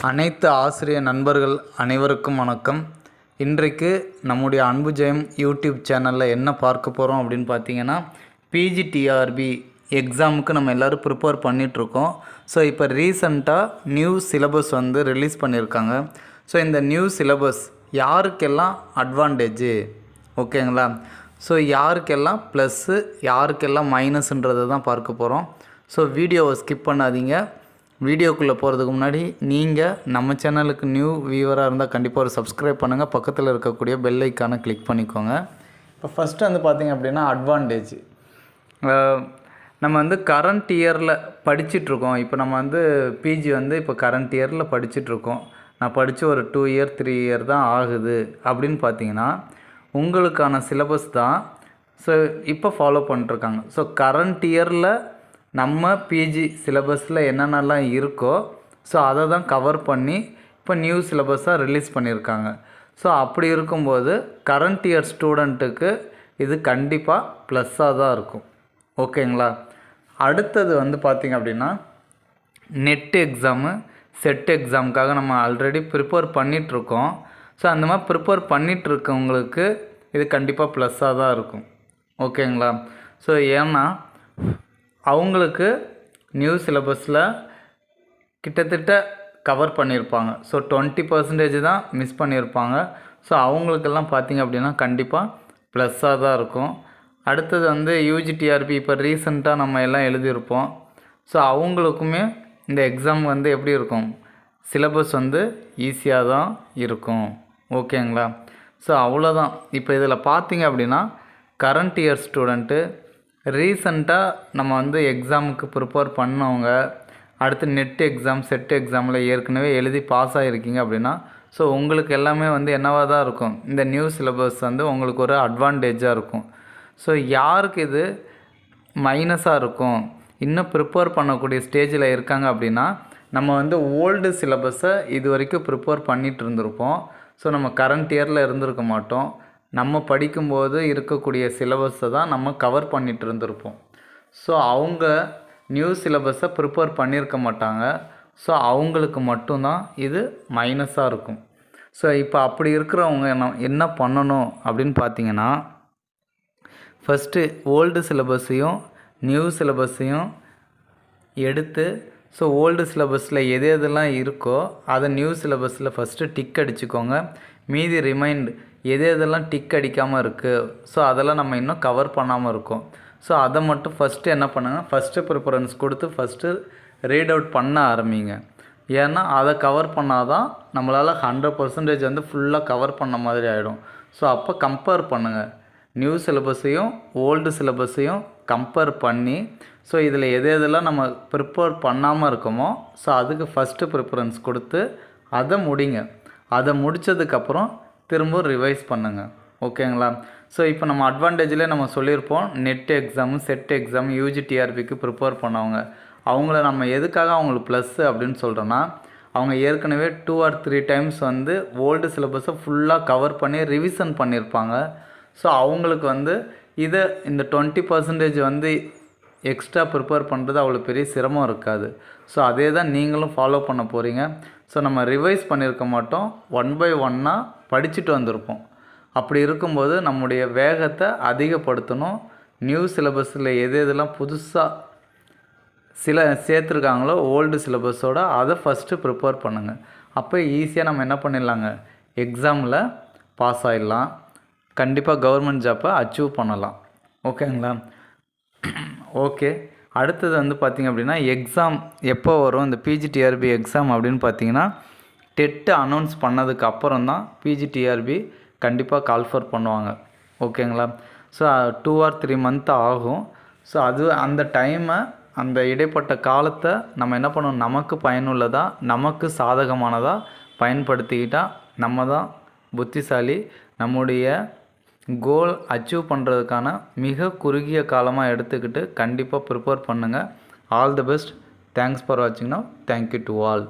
அனைத்து ஆசிரியர் நண்பர்கள் அனைவருக்கும் வணக்கம். இன்றைக்கு நம்முடைய அன்பு ஜெயம் யூடியூப் சேனலில் என்ன பார்க்க போகிறோம் அப்படின்னு பார்த்தீங்கன்னா, பிஜிடிஆர்பி எக்ஸாமுக்கு நம்ம எல்லோரும் ப்ரிப்பேர் பண்ணிகிட்ருக்கோம். ஸோ இப்போ ரீசண்டாக நியூ சிலபஸ் ரிலீஸ் பண்ணியிருக்காங்க. ஸோ இந்த நியூ சிலபஸ் யாருக்கெல்லாம் அட்வான்டேஜு, ஓகேங்களா? ஸோ யாருக்கெல்லாம் ப்ளஸ்ஸு யாருக்கெல்லாம் மைனஸ்ன்றதை தான் பார்க்க போகிறோம். ஸோ வீடியோவை ஸ்கிப் பண்ணாதீங்க. வீடியோக்குள்ளே போகிறதுக்கு முன்னாடி நீங்கள் நம்ம சேனலுக்கு நியூ வியூவராக இருந்தால் கண்டிப்பாக ஒரு சப்ஸ்கிரைப் பண்ணுங்கள். பக்கத்தில் இருக்கக்கூடிய பெல் ஐக்கானை கிளிக் பண்ணிக்கோங்க. இப்போ ஃபஸ்ட்டு பார்த்திங்க அப்படின்னா அட்வான்டேஜ். நம்ம கரண்ட் இயரில் படிச்சிட்ருக்கோம். இப்போ நம்ம பிஜி இப்போ கரண்ட் இயரில் படிச்சிட்ருக்கோம். நான் படித்து ஒரு 2 இயர் 3 இயர் தான் ஆகுது அப்படின்னு பார்த்தீங்கன்னா, உங்களுக்கான சிலபஸ் தான் ஸோ இப்போ ஃபாலோ பண்ணிட்டுருக்காங்க. ஸோ கரண்ட் இயரில் நம்ம பிஜி சிலபஸில் என்னென்னலாம் இருக்கோ ஸோ அதை தான் கவர் பண்ணி இப்போ நியூ சிலபஸாக ரிலீஸ் பண்ணியிருக்காங்க. ஸோ அப்படி இருக்கும்போது கரண்ட் இயர் ஸ்டூடெண்ட்டுக்கு இது கண்டிப்பாக ப்ளஸ்ஸாக தான் இருக்கும், ஓகேங்களா? அடுத்தது பார்த்திங்க அப்படின்னா, நெட் எக்ஸாமு செட் எக்ஸாமுக்காக நம்ம ஆல்ரெடி ப்ரிப்பேர் பண்ணிகிட்ருக்கோம். ஸோ அந்த மாதிரி ப்ரிப்பேர் பண்ணிகிட்ருக்கவங்களுக்கு இது கண்டிப்பாக ப்ளஸ்ஸாக தான் இருக்கும், ஓகேங்களா? ஸோ ஏன்னா அவங்களுக்கு நியூ சிலபஸில் கிட்டத்தட்ட கவர் பண்ணியிருப்பாங்க. ஸோ 20% தான் மிஸ் பண்ணியிருப்பாங்க. ஸோ அவங்களுக்கெல்லாம் பார்த்திங்க அப்படின்னா கண்டிப்பாக ப்ளஸ்ஸாக தான் இருக்கும். அடுத்தது யூஜிடிஆர்பி இப்போ ரீசெண்டாக நம்ம எல்லாம் எழுதியிருப்போம். ஸோ அவங்களுக்குமே இந்த எக்ஸாம் எப்படி இருக்கும், சிலபஸ் ஈஸியாக தான் இருக்கும், ஓகேங்களா? ஸோ அவ்வளோதான். இப்போ இதில் பார்த்திங்க அப்படின்னா கரண்ட் இயர் ஸ்டூடெண்ட்டு ரீசண்டாக நம்ம எக்ஸாமுக்கு ப்ரிப்பேர் பண்ணவங்க, அடுத்து நெட் எக்ஸாம் செட் எக்ஸாமில் ஏற்கனவே எழுதி பாஸ் ஆகிருக்கீங்க அப்படின்னா ஸோ உங்களுக்கு எல்லாமே என்னவாக தான் இருக்கும், இந்த நியூ சிலபஸ் உங்களுக்கு ஒரு அட்வான்டேஜாக இருக்கும். ஸோ யாருக்கு இது மைனஸாக இருக்கும், இன்னும் ப்ரிப்பேர் பண்ணக்கூடிய ஸ்டேஜில் இருக்காங்க அப்படின்னா, நம்ம ஓல்டு சிலபஸை இது வரைக்கும் ப்ரிப்பேர் பண்ணிகிட்டு இருந்திருப்போம். ஸோ நம்ம கரண்ட் இயரில் இருந்திருக்க மாட்டோம். நம்ம படிக்கும்போது இருக்கக்கூடிய சிலபஸை தான் நம்ம கவர் பண்ணிகிட்டு இருந்திருப்போம். ஸோ அவங்க நியூ சிலபஸை ப்ரிப்பேர் பண்ணியிருக்க மாட்டாங்க. ஸோ அவங்களுக்கு மட்டும்தான் இது மைனஸாக இருக்கும். ஸோ இப்போ அப்படி இருக்கிறவங்க என்ன பண்ணணும் அப்படின்னு பார்த்தீங்கன்னா, ஃபஸ்ட்டு ஓல்டு சிலபஸையும் நியூ சிலபஸையும் எடுத்து ஸோ ஓல்டு சிலபஸில் எது எதெல்லாம் இருக்கோ அதை நியூ சிலபஸில் ஃபஸ்ட்டு டிக் அடிச்சுக்கோங்க. மீதி ரிமைண்ட் எது எதெல்லாம் டிக் அடிக்காமல் இருக்குது ஸோ அதெல்லாம் நம்ம இன்னும் கவர் பண்ணாமல் இருக்கோம். ஸோ அதை மட்டும் ஃபஸ்ட்டு என்ன பண்ணுங்கள், ஃபஸ்ட்டு ப்ரிஃபரன்ஸ் கொடுத்து ஃபஸ்ட்டு ரீட் அவுட் பண்ண ஆரம்பிங்க. ஏன்னா அதை கவர் பண்ணால் தான் நம்மளால் 100% ஃபுல்லாக கவர் பண்ண மாதிரி ஆகிடும். ஸோ அப்போ கம்பேர் பண்ணுங்கள், நியூ சிலபஸையும் ஓல்டு சிலபஸையும் கம்பேர் பண்ணி ஸோ இதில் எது எதெல்லாம் நம்ம ப்ரிப்பேர் பண்ணாமல் இருக்கோமோ ஸோ அதுக்கு ஃபஸ்ட்டு ப்ரிஃபரன்ஸ் கொடுத்து அதை முடிங்க. அதை முடித்ததுக்கப்புறம் திரும்ப ரிவைஸ் பண்ணுங்கள், ஓகேங்களா? ஸோ இப்போ நம்ம அட்வான்டேஜில் நம்ம சொல்லியிருப்போம், நெட் எக்ஸாமு செட் எக்ஸாம் யூஜிடிஆர்பிக்கு ப்ரிப்பேர் பண்ணவங்க அவங்கள நம்ம எதுக்காக அவங்களுக்கு ப்ளஸ்ஸு அப்படின்னு சொல்கிறோன்னா, அவங்க ஏற்கனவே 2 or 3 டைம்ஸ் ஓல்டு சிலபஸை ஃபுல்லாக கவர் பண்ணி ரிவிஷன் பண்ணியிருப்பாங்க. ஸோ அவங்களுக்கு இதை இந்த 20% எக்ஸ்ட்ரா ப்ரிப்பேர் பண்ணுறது அவ்வளோ பெரிய சிரமம் இருக்காது. ஸோ அதே தான் நீங்களும் ஃபாலோ பண்ண போகிறீங்க. ஸோ நம்ம ரிவைஸ் பண்ணியிருக்க மாட்டோம், 1 by 1 படிச்சுட்டு வந்திருப்போம். அப்படி இருக்கும்போது நம்முடைய வேகத்தை அதிகப்படுத்தணும். நியூ சிலபஸில் எது எதெல்லாம் புதுசாக சேர்த்துருக்காங்களோ ஓல்டு சிலபஸோடு அதை ஃபஸ்ட்டு ப்ரிப்பேர் பண்ணுங்கள். அப்போ ஈஸியாக நம்ம என்ன பண்ணிடலாங்க, எக்ஸாமில் பாஸ் ஆகிடலாம். கண்டிப்பாக கவர்மெண்ட் ஜாப்பை அச்சீவ் பண்ணலாம், ஓகேங்களா? ஓகே, அடுத்தது பார்த்திங்க அப்படின்னா எக்ஸாம் எப்போ வரும், இந்த பிஜிடிஆர்பி எக்ஸாம் அப்படின்னு பார்த்தீங்கன்னா, டெட்டு அனௌன்ஸ் பண்ணதுக்கு அப்புறம் தான் பிஜிடிஆர்பி கண்டிப்பாக கால்ஃபர் பண்ணுவாங்க, ஓகேங்களா? ஸோ 2 or 3 month ஆகும். ஸோ அது அந்த டைமை அந்த இடைப்பட்ட காலத்தை நம்ம என்ன பண்ணணும், நமக்கு பயனுள்ளதாக நமக்கு சாதகமானதாக பயன்படுத்திக்கிட்டால் நம்ம தான் புத்திசாலி. நம்முடைய கோல் அச்சீவ் பண்ணுறதுக்கான மிக குறுகிய காலமாக எடுத்துக்கிட்டு கண்டிப்பாக ப்ரிப்பேர் பண்ணுங்கள். All the best. Thanks for வாட்சிங். Now thank you to all.